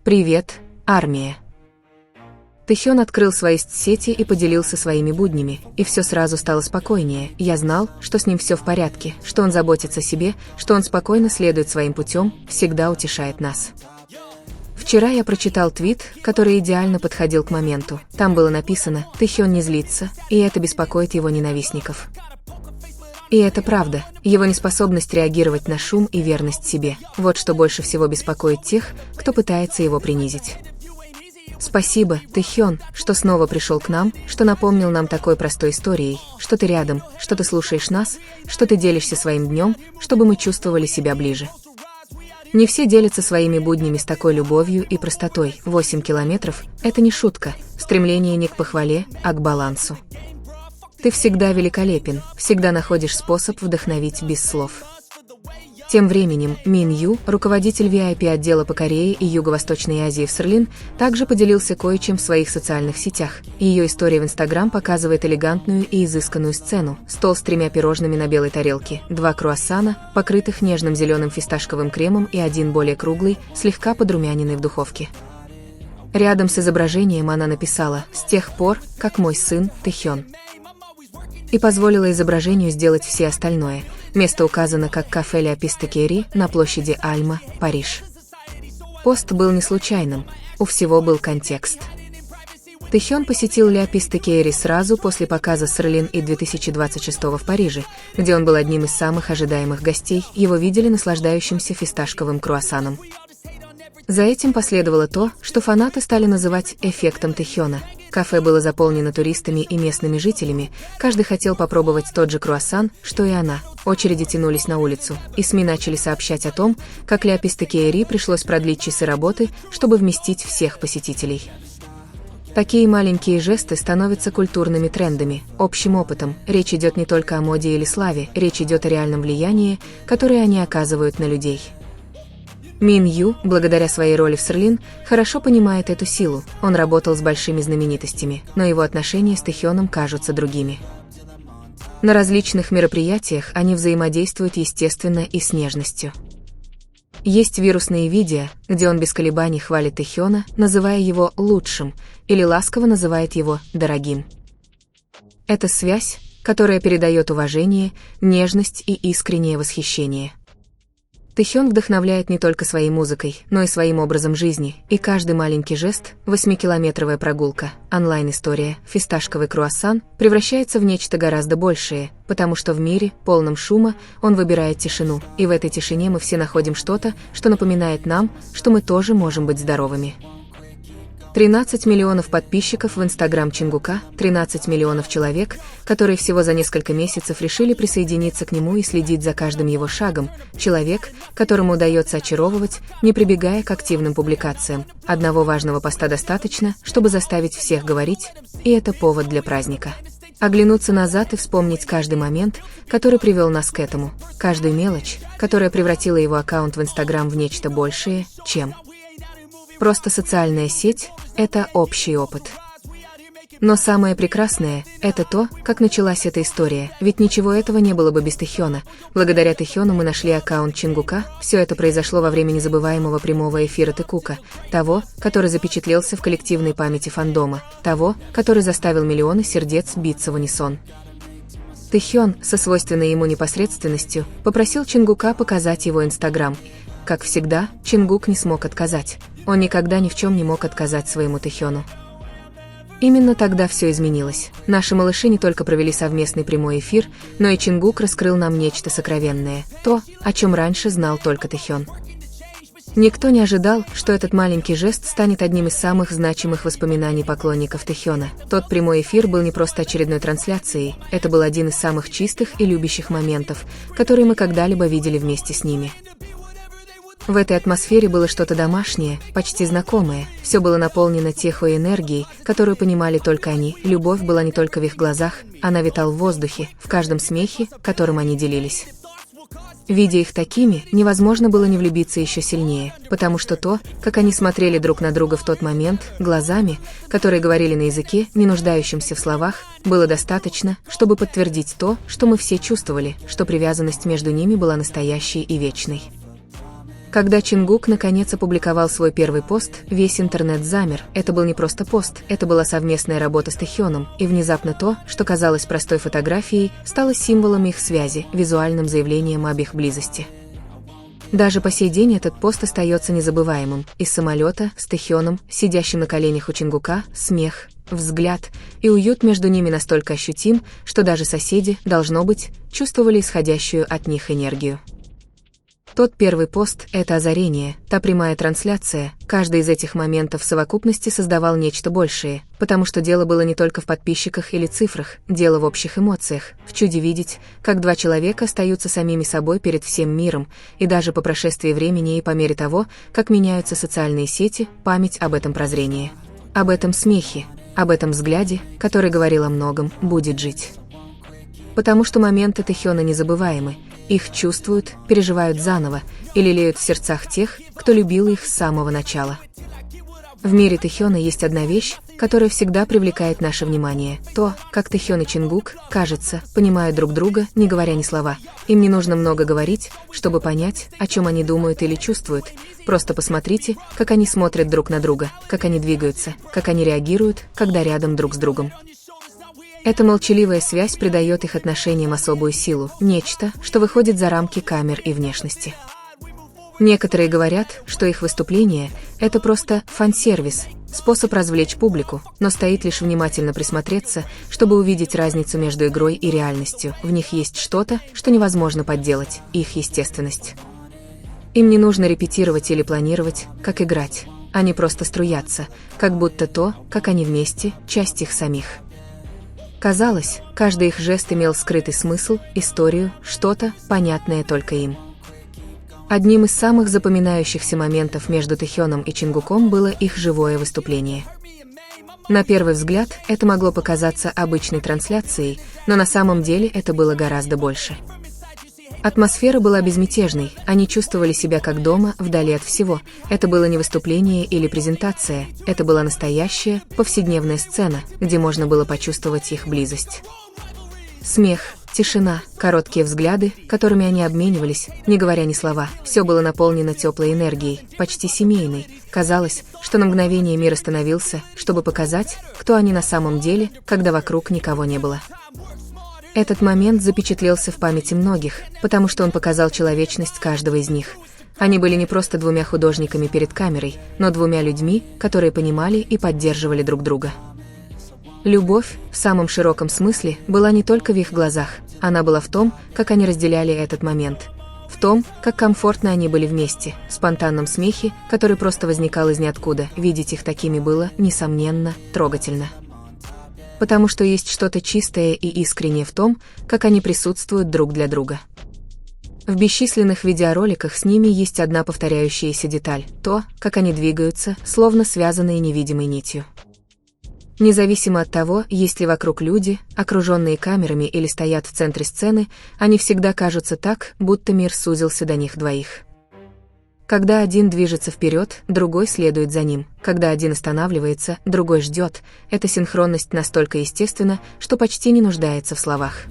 Привет, армия. Тэхён открыл свои сети и поделился своими буднями, и все сразу стало спокойнее. Я знал, что с ним все в порядке, что он заботится о себе, что он спокойно следует своим путем, всегда утешает нас. Вчера я прочитал твит, который идеально подходил к моменту. Там было написано: «Тэхён не злится, и это беспокоит его ненавистников». И это правда, его неспособность реагировать на шум и верность себе. Вот что больше всего беспокоит тех, кто пытается его принизить. Спасибо, Тэхён, что снова пришел к нам, что напомнил нам такой простой историей, что ты рядом, что ты слушаешь нас, что ты делишься своим днем, чтобы мы чувствовали себя ближе. Не все делятся своими буднями с такой любовью и простотой. 8 километров – это не шутка, стремление не к похвале, а к балансу. Ты всегда великолепен, всегда находишь способ вдохновить без слов. Тем временем Мин Ю, руководитель VIP-отдела по Корее и Юго-Восточной Азии в Сырлин, также поделился кое-чем в своих социальных сетях. Ее история в Инстаграм показывает элегантную и изысканную сцену. Стол с 3 пирожными на белой тарелке, 2 круассана, покрытых нежным зеленым фисташковым кремом, и один более круглый, слегка подрумяненный в духовке. Рядом с изображением она написала: «С тех пор, как мой сын Тэхён». И позволила изображению сделать все остальное. Место указано как кафе Ля Пистакери на площади Альма, Париж. Пост был не случайным, у всего был контекст. Тэхён посетил Ля Пистакери сразу после показа Сырлин и 2026 в Париже, где он был одним из самых ожидаемых гостей. Его видели наслаждающимся фисташковым круассаном. За этим последовало то, что фанаты стали называть эффектом Тэхёна. Кафе было заполнено туристами и местными жителями, каждый хотел попробовать тот же круассан, что и она. Очереди тянулись на улицу, и СМИ начали сообщать о том, как Ля Пистакери пришлось продлить часы работы, чтобы вместить всех посетителей. Такие маленькие жесты становятся культурными трендами, общим опытом. Речь идет не только о моде или славе, речь идет о реальном влиянии, которое они оказывают на людей. Мин Ю, благодаря своей роли в Сырлин, хорошо понимает эту силу. Он работал с большими знаменитостями, но его отношения с Тэхёном кажутся другими. На различных мероприятиях они взаимодействуют естественно и с нежностью. Есть вирусные видео, где он без колебаний хвалит Тэхёна, называя его лучшим, или ласково называет его дорогим. Это связь, которая передает уважение, нежность и искреннее восхищение. Тэхён вдохновляет не только своей музыкой, но и своим образом жизни, и каждый маленький жест, 8-километровая прогулка, онлайн-история, фисташковый круассан, превращается в нечто гораздо большее, потому что в мире, полном шума, он выбирает тишину, и в этой тишине мы все находим что-то, что напоминает нам, что мы тоже можем быть здоровыми. 13 миллионов подписчиков в Инстаграм Чингука, 13 миллионов человек, которые всего за несколько месяцев решили присоединиться к нему и следить за каждым его шагом. Человек, которому удается очаровывать, не прибегая к активным публикациям. Одного важного поста достаточно, чтобы заставить всех говорить, и это повод для праздника. Оглянуться назад и вспомнить каждый момент, который привел нас к этому, каждую мелочь, которая превратила его аккаунт в Инстаграм в нечто большее, чем просто социальная сеть – это общий опыт. Но самое прекрасное – это то, как началась эта история, ведь ничего этого не было бы без Тэхёна. Благодаря Тэхёну мы нашли аккаунт Чингука, все это произошло во время незабываемого прямого эфира Тэкука, того, который запечатлелся в коллективной памяти фандома, того, который заставил миллионы сердец биться в унисон. Тэхён, со свойственной ему непосредственностью, попросил Чингука показать его Инстаграм. Как всегда, Чингук не смог отказать. Он никогда ни в чем не мог отказать своему Тэхёну. Именно тогда все изменилось. Наши малыши не только провели совместный прямой эфир, но и Чингук раскрыл нам нечто сокровенное, то, о чем раньше знал только Тэхён. Никто не ожидал, что этот маленький жест станет одним из самых значимых воспоминаний поклонников Тэхёна. Тот прямой эфир был не просто очередной трансляцией, это был один из самых чистых и любящих моментов, которые мы когда-либо видели вместе с ними. В этой атмосфере было что-то домашнее, почти знакомое, все было наполнено техой и энергией, которую понимали только они, любовь была не только в их глазах, она витала в воздухе, в каждом смехе, которым они делились. Видя их такими, невозможно было не влюбиться еще сильнее, потому что то, как они смотрели друг на друга в тот момент, глазами, которые говорили на языке, не нуждающемся в словах, было достаточно, чтобы подтвердить то, что мы все чувствовали, что привязанность между ними была настоящей и вечной. Когда Чингук наконец опубликовал свой первый пост, весь интернет замер. Это был не просто пост, это была совместная работа с Тэхёном, и внезапно то, что казалось простой фотографией, стало символом их связи, визуальным заявлением об их близости. Даже по сей день этот пост остается незабываемым. Из самолета, с Тэхёном, сидящим на коленях у Чингука, смех, взгляд, и уют между ними настолько ощутим, что даже соседи, должно быть, чувствовали исходящую от них энергию. Тот первый пост — это озарение, та прямая трансляция, каждый из этих моментов в совокупности создавал нечто большее, потому что дело было не только в подписчиках или цифрах, дело в общих эмоциях, в чуде видеть, как два человека остаются самими собой перед всем миром, и даже по прошествии времени и по мере того, как меняются социальные сети, память об этом прозрении, об этом смехе, об этом взгляде, который говорил о многом, будет жить. Потому что моменты Тэхёна незабываемы, их чувствуют, переживают заново и лелеют в сердцах тех, кто любил их с самого начала. В мире Тэхёна есть одна вещь, которая всегда привлекает наше внимание. То, как Тэхён и Чингук, кажется, понимают друг друга, не говоря ни слова. Им не нужно много говорить, чтобы понять, о чем они думают или чувствуют. Просто посмотрите, как они смотрят друг на друга, как они двигаются, как они реагируют, когда рядом друг с другом. Эта молчаливая связь придает их отношениям особую силу, нечто, что выходит за рамки камер и внешности. Некоторые говорят, что их выступление – это просто фан-сервис, способ развлечь публику, но стоит лишь внимательно присмотреться, чтобы увидеть разницу между игрой и реальностью. В них есть что-то, что невозможно подделать, их естественность. Им не нужно репетировать или планировать, как играть. Они просто струятся, как будто то, как они вместе, часть их самих. Казалось, каждый их жест имел скрытый смысл, историю, что-то, понятное только им. Одним из самых запоминающихся моментов между Тэхёном и Чингуком было их живое выступление. На первый взгляд, это могло показаться обычной трансляцией, но на самом деле это было гораздо больше. Атмосфера была безмятежной, они чувствовали себя как дома, вдали от всего. Это было не выступление или презентация, это была настоящая, повседневная сцена, где можно было почувствовать их близость. Смех, тишина, короткие взгляды, которыми они обменивались, не говоря ни слова, все было наполнено теплой энергией, почти семейной. Казалось, что на мгновение мир остановился, чтобы показать, кто они на самом деле, когда вокруг никого не было. Этот момент запечатлелся в памяти многих, потому что он показал человечность каждого из них. Они были не просто двумя художниками перед камерой, но двумя людьми, которые понимали и поддерживали друг друга. Любовь, в самом широком смысле, была не только в их глазах, она была в том, как они разделяли этот момент. В том, как комфортно они были вместе, в спонтанном смехе, который просто возникал из ниоткуда. Видеть их такими было, несомненно, трогательно. Потому что есть что-то чистое и искреннее в том, как они присутствуют друг для друга. В бесчисленных видеороликах с ними есть одна повторяющаяся деталь – то, как они двигаются, словно связанные невидимой нитью. Независимо от того, есть ли вокруг люди, окруженные камерами или стоят в центре сцены, они всегда кажутся так, будто мир сузился до них двоих. Когда один движется вперед, другой следует за ним. Когда один останавливается, другой ждет. Эта синхронность настолько естественна, что почти не нуждается в словах.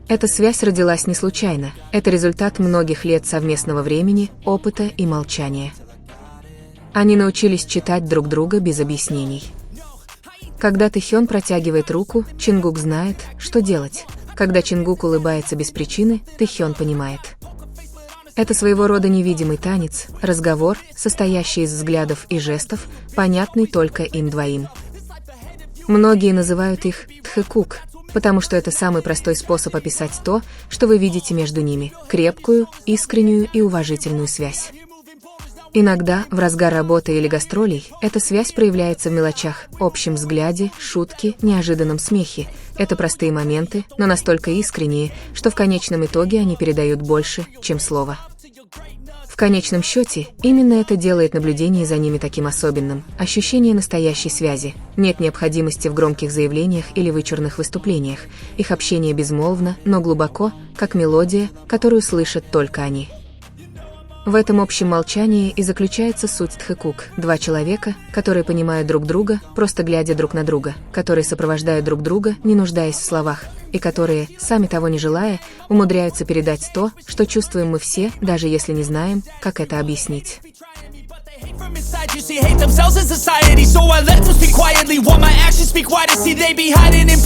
Эта связь родилась не случайно. Это результат многих лет совместного времени, опыта и молчания. Они научились читать друг друга без объяснений. Когда Тэхён протягивает руку, Чингук знает, что делать. Когда Чингук улыбается без причины, Тэхён понимает. Это своего рода невидимый танец, разговор, состоящий из взглядов и жестов, понятный только им двоим. Многие называют их «тхэкук», потому что это самый простой способ описать то, что вы видите между ними – крепкую, искреннюю и уважительную связь. Иногда, в разгар работы или гастролей, эта связь проявляется в мелочах, общем взгляде, шутке, неожиданном смехе. Это простые моменты, но настолько искренние, что в конечном итоге они передают больше, чем слово. В конечном счете, именно это делает наблюдение за ними таким особенным, ощущение настоящей связи. Нет необходимости в громких заявлениях или вычурных выступлениях. Их общение безмолвно, но глубоко, как мелодия, которую слышат только они. В этом общем молчании и заключается суть тхэкук. Два человека, которые понимают друг друга, просто глядя друг на друга, которые сопровождают друг друга, не нуждаясь в словах, и которые, сами того не желая, умудряются передать то, что чувствуем мы все, даже если не знаем, как это объяснить. From inside, you see, hate themselves in society, so I let them speak quietly while my actions speak wider. See, they be hiding in